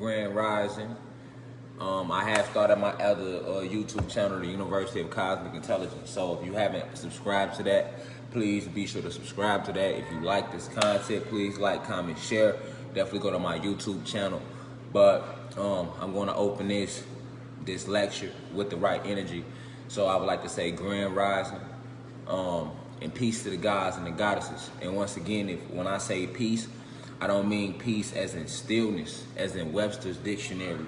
Grand Rising. I have started my other YouTube channel, the University of Cosmic Intelligence. So if you haven't subscribed to that, please be sure to subscribe to that. If you like this content, please like, comment, share. Definitely go to my YouTube channel. But I'm going to open this lecture with the right energy. So I would like to say Grand Rising, and peace to the gods and the goddesses. And once again, when I say peace, I don't mean peace as in stillness, as in Webster's dictionary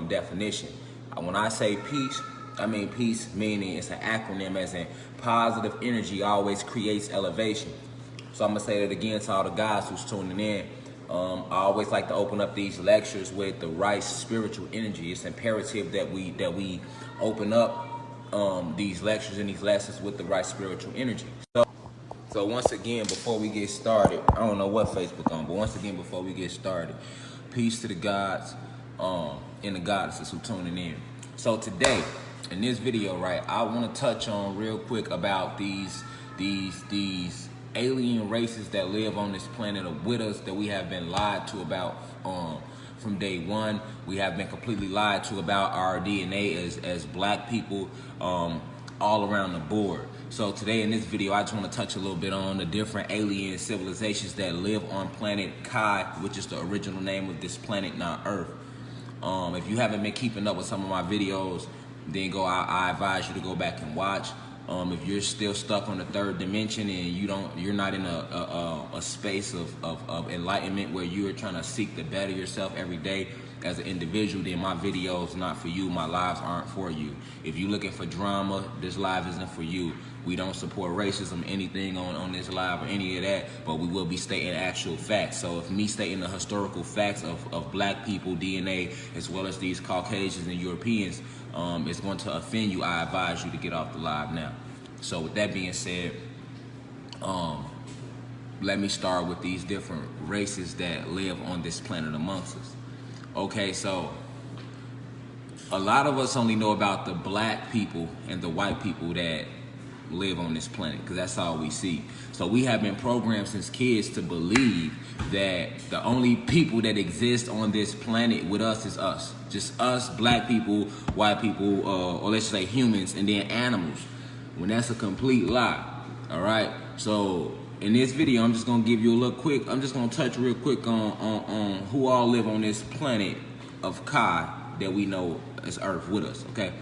definition. When I say peace, I mean peace meaning it's an acronym as in positive energy always creates elevation. So I'm gonna say that again to all the guys who's tuning in. I always like to open up these lectures with the right spiritual energy. It's imperative that we open up these lectures and these lessons with the right spiritual energy. So once again, before we get started, I don't know what Facebook on, but once again, before we get started, peace to the gods and the goddesses who tuning in. So today, in this video, right, I want to touch on real quick about these alien races that live on this planet with us that we have been lied to about from day one. We have been completely lied to about our DNA as black people all around the board. So today in this video, I just want to touch a little bit on the different alien civilizations that live on planet Kai, which is the original name of this planet, not Earth. If you haven't been keeping up with some of my videos, then I advise you to go back and watch. If you're still stuck on the third dimension and you're not in a space of enlightenment where you are trying to seek to better yourself every day as an individual, then my videos not for you. My lives aren't for you. If you're looking for drama, this live isn't for you. We don't support racism, anything on this live or any of that, but we will be stating actual facts. So if me stating the historical facts of black people, DNA, as well as these Caucasians and Europeans, is going to offend you, I advise you to get off the live now. So with that being said, let me start with these different races that live on this planet amongst us. Okay, so a lot of us only know about the black people and the white people that live on this planet, because that's all we see. So we have been programmed since kids to believe that the only people that exist on this planet with us is us. Just us, black people, white people, or let's say humans, and then animals, when that's a complete lie. All right, so in this video, I'm just gonna give you a little quick, I'm just gonna touch real quick on who all live on this planet of Kai that we know as Earth with us, okay?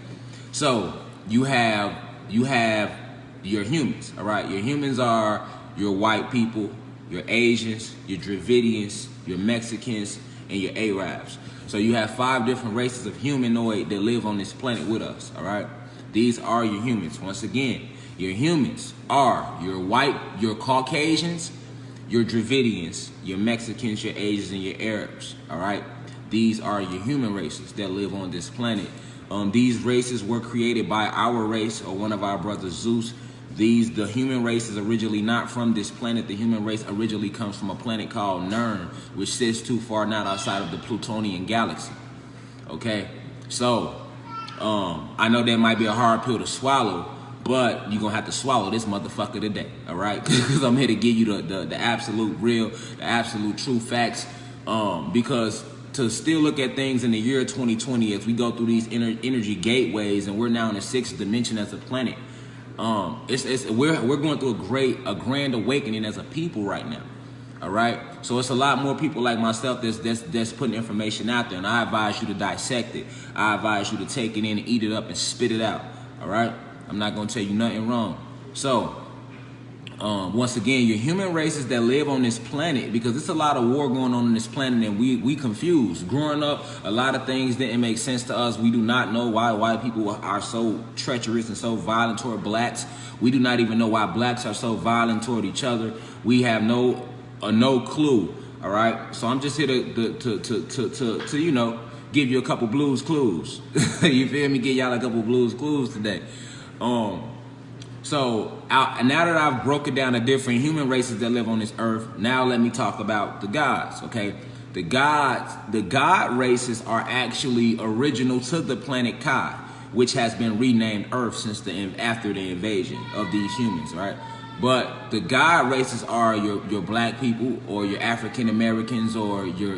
So you have your humans, all right? Your humans are your white people, your Asians, your Dravidians, your Mexicans, and your Arabs. So you have 5 different races of humanoid that live on this planet with us, all right? These are your humans. Once again, your humans are your white, your Caucasians, your Dravidians, your Mexicans, your Asians, and your Arabs, all right? These are your human races that live on this planet. These races were created by our race or one of our brothers, Zeus. The human race is originally not from this planet. The human race originally comes from a planet called Nern, which sits too far not outside of the Plutonian galaxy. Okay, so I know that might be a hard pill to swallow, but you're gonna have to swallow this motherfucker today, all right? Because I'm here to give you the absolute real, the absolute true facts. Because to still look at things in the year 2020 as we go through these energy gateways and we're now in the 6th dimension as a planet, we're going through a grand awakening as a people right now. All right, so it's a lot more people like myself that's putting information out there, and I advise you to dissect it. I advise you to take it in and eat it up and spit it out. All right, I'm not gonna tell you nothing wrong. So once again, your human races that live on this planet, because there's a lot of war going on this planet and we confused. Growing up, a lot of things didn't make sense to us. We do not know why white people are so treacherous and so violent toward blacks. We do not even know why blacks are so violent toward each other. We have no clue. All right, so I'm just here to you know, give you a couple blues clues. You feel me? Give y'all a couple blues clues today. So now that I've broken down the different human races that live on this earth, now let me talk about the gods, okay? The god races are actually original to the planet Kai, which has been renamed Earth since after the invasion of these humans, right? But the God races are your black people, or your African Americans, or your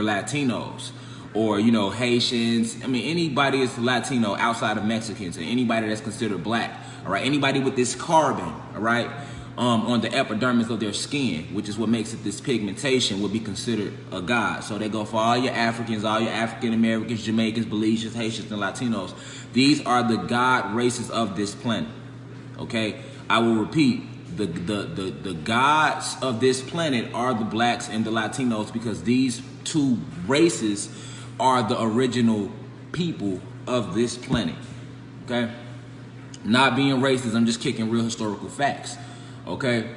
Latinos, or Haitians. I mean, anybody that's Latino outside of Mexicans, and anybody that's considered black. All right, anybody with this carbon, all right, on the epidermis of their skin, which is what makes it this pigmentation, would be considered a God. So they go for all your Africans, all your African Americans, Jamaicans, Belizeans, Haitians, and Latinos. These are the God races of this planet. Okay, I will repeat. The gods of this planet are the blacks and the Latinos, because these two races are the original people of this planet. Okay, not being racist, I'm just kicking real historical facts. Okay,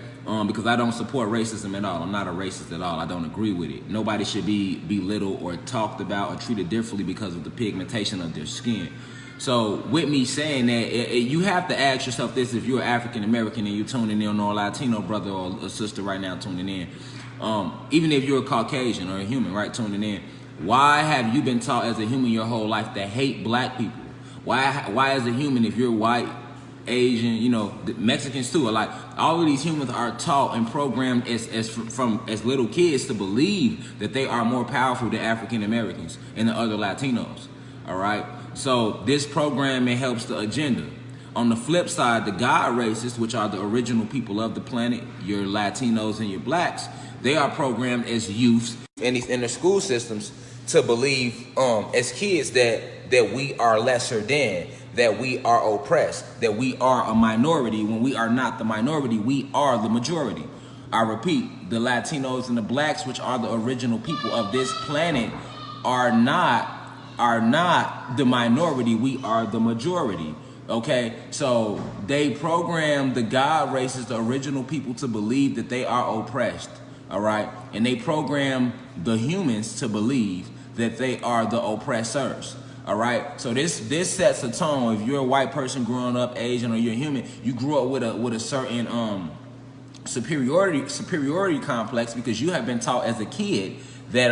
because I don't support racism at all. I'm not a racist at all. I don't agree with it. Nobody should be belittled or talked about or treated differently because of the pigmentation of their skin. So with me saying that, you have to ask yourself this: if you're African American and you're tuning in, or a Latino brother or a sister right now tuning in, even if you're a Caucasian or a human, right, tuning in, why have you been taught as a human your whole life to hate black people? Why as a human, if you're white, Asian, the Mexicans too, like all of these humans are taught and programmed from little kids to believe that they are more powerful than African Americans and the other Latinos. All right. So this programming helps the agenda. On the flip side, the God races, which are the original people of the planet, your Latinos and your blacks, they are programmed as youths in the school systems to believe as kids that we are lesser than, that we are oppressed, that we are a minority, when we are not the minority, we are the majority. I repeat, the Latinos and the blacks, which are the original people of this planet, are not the minority, we are the majority. Okay, so they program the God races, the original people, to believe that they are oppressed. All right, and they program the humans to believe that they are the oppressors. All right, so this sets a tone. If you're a white person growing up, Asian, or you're human, you grew up with a certain superiority complex, because you have been taught as a kid that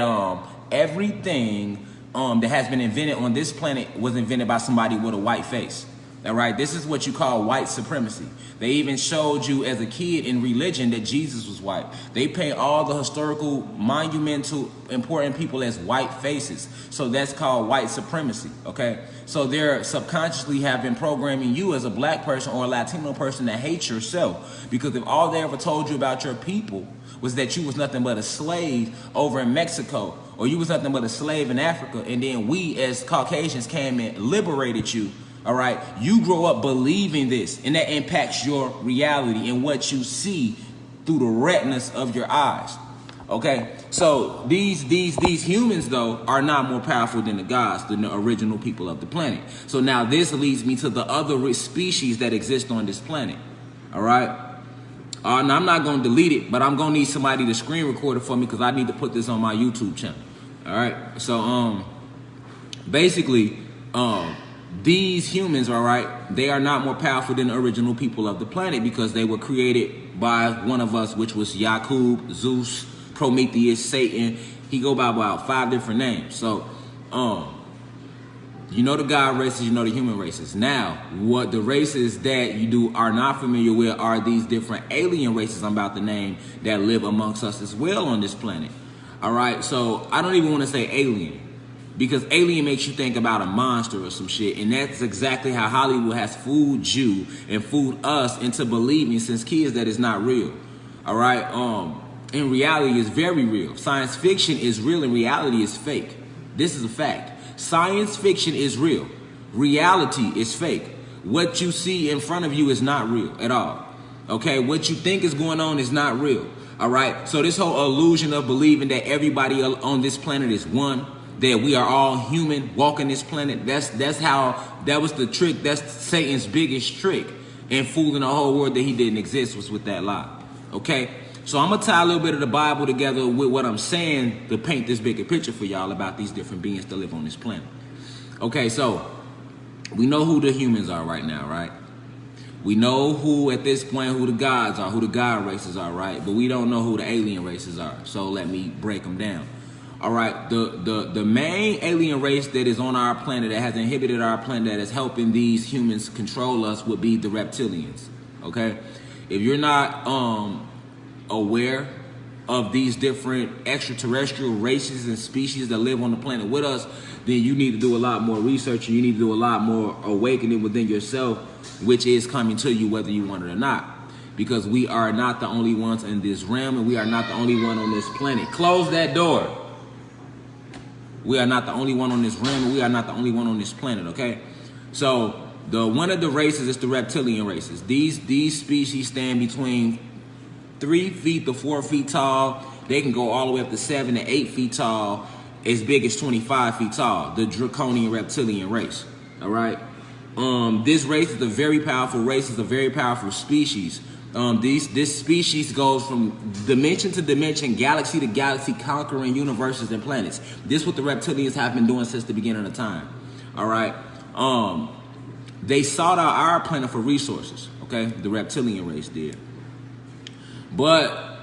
everything that has been invented on this planet was invented by somebody with a white face. All right, this is what you call white supremacy. They even showed you as a kid in religion that Jesus was white. They paint all the historical, monumental, important people as white faces. So that's called white supremacy, okay? So they're subconsciously have been programming you as a black person or a Latino person to hate yourself. Because if all they ever told you about your people was that you was nothing but a slave over in Mexico, or you was nothing but a slave in Africa, and then we as Caucasians came and liberated you, all right, you grow up believing this, and that impacts your reality and what you see through the retinas of your eyes. Okay, so these humans though are not more powerful than the gods, than the original people of the planet. So now this leads me to the other species that exist on this planet. All right, now I'm not going to delete it, but I'm going to need somebody to screen record it for me, because I need to put this on my YouTube channel. All right, so basically these humans, all right, they are not more powerful than the original people of the planet, because they were created by one of us, which was Yakub, Zeus, Prometheus, Satan. He go by about 5 different names. So you know the God races, you know the human races. Now, what the races that you are not familiar with are these different alien races I'm about to name that live amongst us as well on this planet. All right, so I don't even want to say alien, because alien makes you think about a monster or some shit, and that's exactly how Hollywood has fooled you and fooled us into believing since kids that it's not real. All right, in reality, it's very real. Science fiction is real and reality is fake. This is a fact. Science fiction is real. Reality is fake. What you see in front of you is not real at all. Okay, what you think is going on is not real. All right, so this whole illusion of believing that everybody on this planet is one, that we are all human walking this planet, that was the trick. That's Satan's biggest trick in fooling the whole world that he didn't exist, was with that lie. Okay, so I'm gonna tie a little bit of the Bible together with what I'm saying to paint this bigger picture for y'all about these different beings that live on this planet. Okay, so we know who the humans are right now, right? We know who, at this point, who the gods are, who the God races are, right? But we don't know who the alien races are. So let me break them down. All right, the main alien race that is on our planet, that has inhibited our planet, that is helping these humans control us, would be the reptilians. Okay, If you're not aware of these different extraterrestrial races and species that live on the planet with us, then you need to do a lot more research and you need to do a lot more awakening within yourself, which is coming to you whether you want it or not. Because we are not the only ones in this realm, and we are not the only one on this planet. Close that door. We are not the only one on this realm, and we are not the only one on this planet, okay? So one of the races is the reptilian races. These species stand between 3 feet to 4 feet tall. They can go all the way up to 7 to 8 feet tall, as big as 25 feet tall. The draconian reptilian race. All right. This race is a very powerful race. It's a very powerful species. This species goes from dimension to dimension, galaxy to galaxy, conquering universes and planets. This is what the reptilians have been doing since the beginning of time. All right. They sought out our planet for resources. Okay, the reptilian race did. But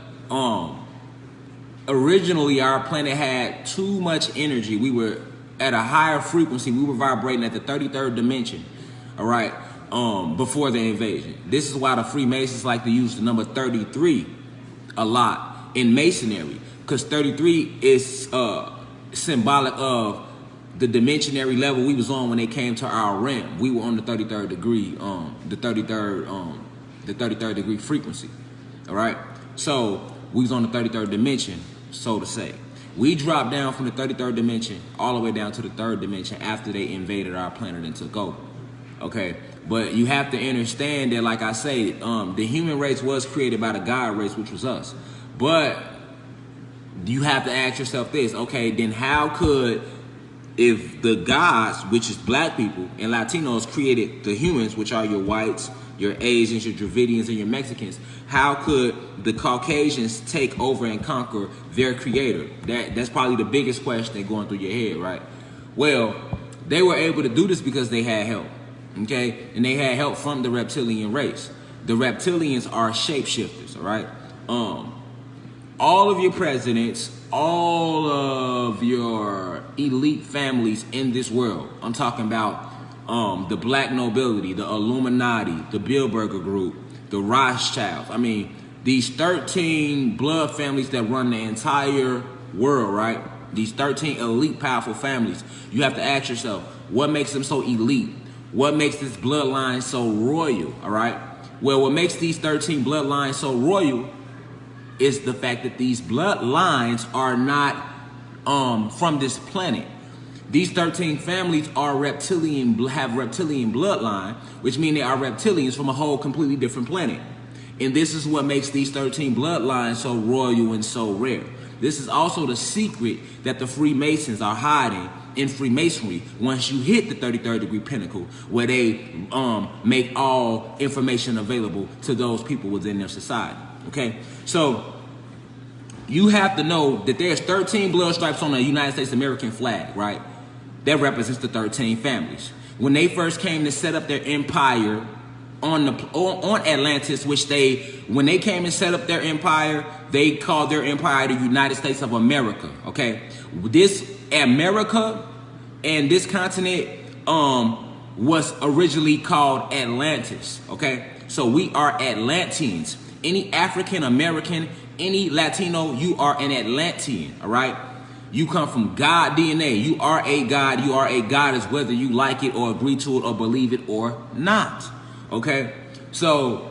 originally our planet had too much energy. We were at a higher frequency. We were vibrating at the 33rd dimension. All right. Before the invasion. This is why the Freemasons like to use the number 33 a lot in Masonry, because 33 is symbolic of the dimensionary level we was on when they came to our realm. We were on the 33rd degree, the 33rd degree frequency. All right, so we was on the 33rd dimension, so to say. We dropped down from the 33rd dimension all the way down to the 3rd dimension after they invaded our planet and took over. Okay, but you have to understand that, like I say, the human race was created by the God race, which was us. But you have to ask yourself this, okay, then how could, if the gods, which is black people and Latinos, created the humans, which are your whites, your Asians, your Dravidians, and your Mexicans, how could the Caucasians take over and conquer their creator? That's probably the biggest question going through your head, right? Well, they were able to do this because they had help. Okay, and they had help from the reptilian race. The reptilians are shapeshifters, all right? All of your presidents, all of your elite families in this world, I'm talking about the black nobility, the Illuminati, the Bilderberger Group, the Rothschilds. I mean, these 13 blood families that run the entire world, right? These 13 elite, powerful families. You have to ask yourself, what makes them so elite? What makes this bloodline so royal, all right? Well, what makes these 13 bloodlines so royal is the fact that these bloodlines are not from this planet. These 13 families are have reptilian bloodline, which means they are reptilians from a whole completely different planet. And this is what makes these 13 bloodlines so royal and so rare. This is also the secret that the Freemasons are hiding in Freemasonry once you hit the 33rd degree pinnacle, where they make all information available to those people within their society. Okay, so you have to know that there's 13 blood stripes on the United States American flag, right? That represents the 13 families. When they first came to set up their empire on Atlantis, when they came and set up their empire, they called their empire the United States of America. Okay, this America and this continent was originally called Atlantis. Okay, so we are Atlanteans. Any African American, any Latino, you are an Atlantean. All right, you come from God DNA. You are a God. You are a goddess, whether you like it or agree to it or believe it or not. Okay, so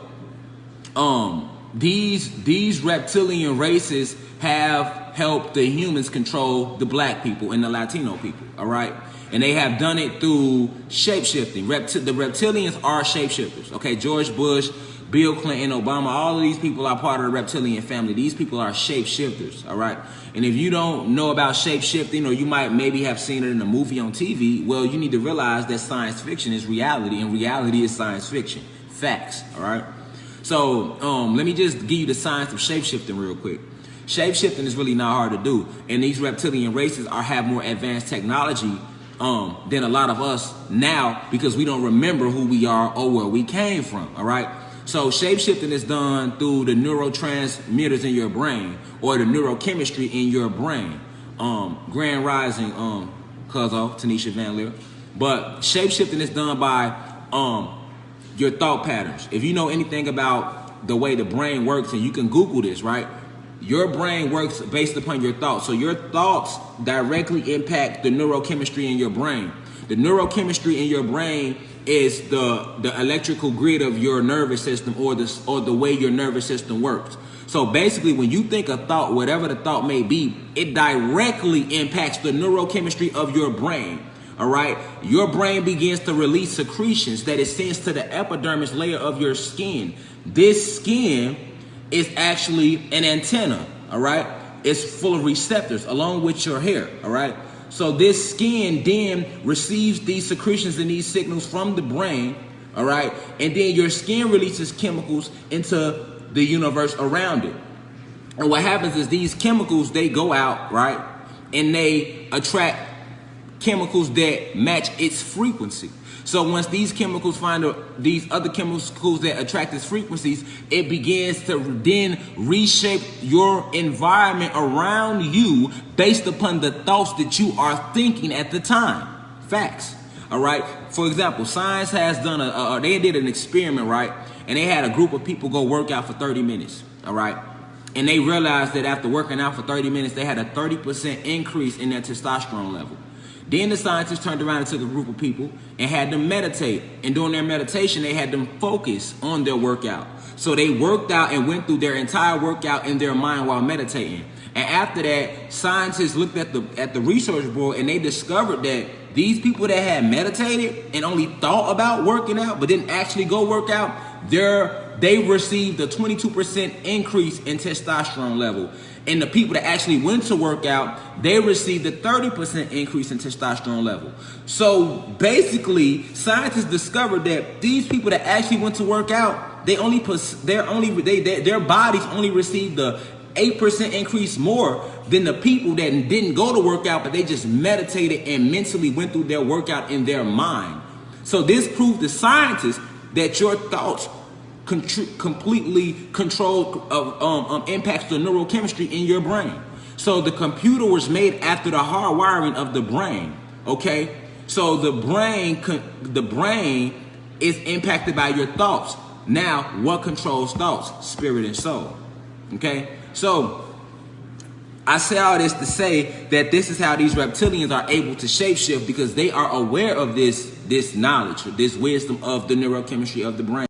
these reptilian races have helped the humans control the black people and the Latino people, all right? And they have done it through shape-shifting. The reptilians are shapeshifters, okay? George Bush, Bill Clinton, Obama, all of these people are part of the reptilian family. These people are shapeshifters, all right? And if you don't know about shape-shifting, or you might maybe have seen it in a movie on TV, well, you need to realize that science fiction is reality, and reality is science fiction. Facts, all right? So let me just give you the science of shape-shifting real quick. Shape-shifting is really not hard to do, and these reptilian races have more advanced technology than a lot of us now, because we don't remember who we are or where we came from, all right? So shape-shifting is done through the neurotransmitters in your brain, or the neurochemistry in your brain. Grand Rising, Cuzzo, Tanisha Van Leer. But shape-shifting is done by your thought patterns. If you know anything about the way the brain works, and you can Google this, right? Your brain works based upon your thoughts. So your thoughts directly impact the neurochemistry in your brain. The neurochemistry in your brain is the electrical grid of your nervous system, or the way your nervous system works. So basically, when you think a thought, whatever the thought may be, it directly impacts the neurochemistry of your brain. All right, your brain begins to release secretions that it sends to the epidermis layer of your skin. This skin is actually an antenna. All right, it's full of receptors along with your hair. All right, so this skin then receives these secretions and these signals from the brain. All right, and then your skin releases chemicals into the universe around it. And what happens is these chemicals, they go out, right, and they attract chemicals that match its frequency. So once these chemicals find these other chemicals that attract its frequencies, it begins to then reshape your environment around you based upon the thoughts that you are thinking at the time. Facts. All right. For example, science has done they did an experiment, right? And they had a group of people go work out for 30 minutes. All right. And they realized that after working out for 30 minutes, they had a 30% increase in their testosterone level. Then the scientists turned around and took a group of people and had them meditate. And during their meditation, they had them focus on their workout. So they worked out and went through their entire workout in their mind while meditating. And after that, scientists looked at the research board, and they discovered that these people that had meditated and only thought about working out but didn't actually go work out, they received a 22% increase in testosterone level. And the people that actually went to work out, they received a 30% increase in testosterone level. So basically, scientists discovered that these people that actually went to work out, their bodies only received the 8% increase more than the people that didn't go to work out, but they just meditated and mentally went through their workout in their mind. So this proved to scientists that your thoughts completely control impacts the neurochemistry in your brain. So the computer was made after the hardwiring of the brain. Okay, so the brain is impacted by your thoughts. Now, what controls thoughts? Spirit and soul. Okay, so I say all this to say that this is how these reptilians are able to shapeshift, because they are aware of this knowledge, this wisdom of the neurochemistry of the brain.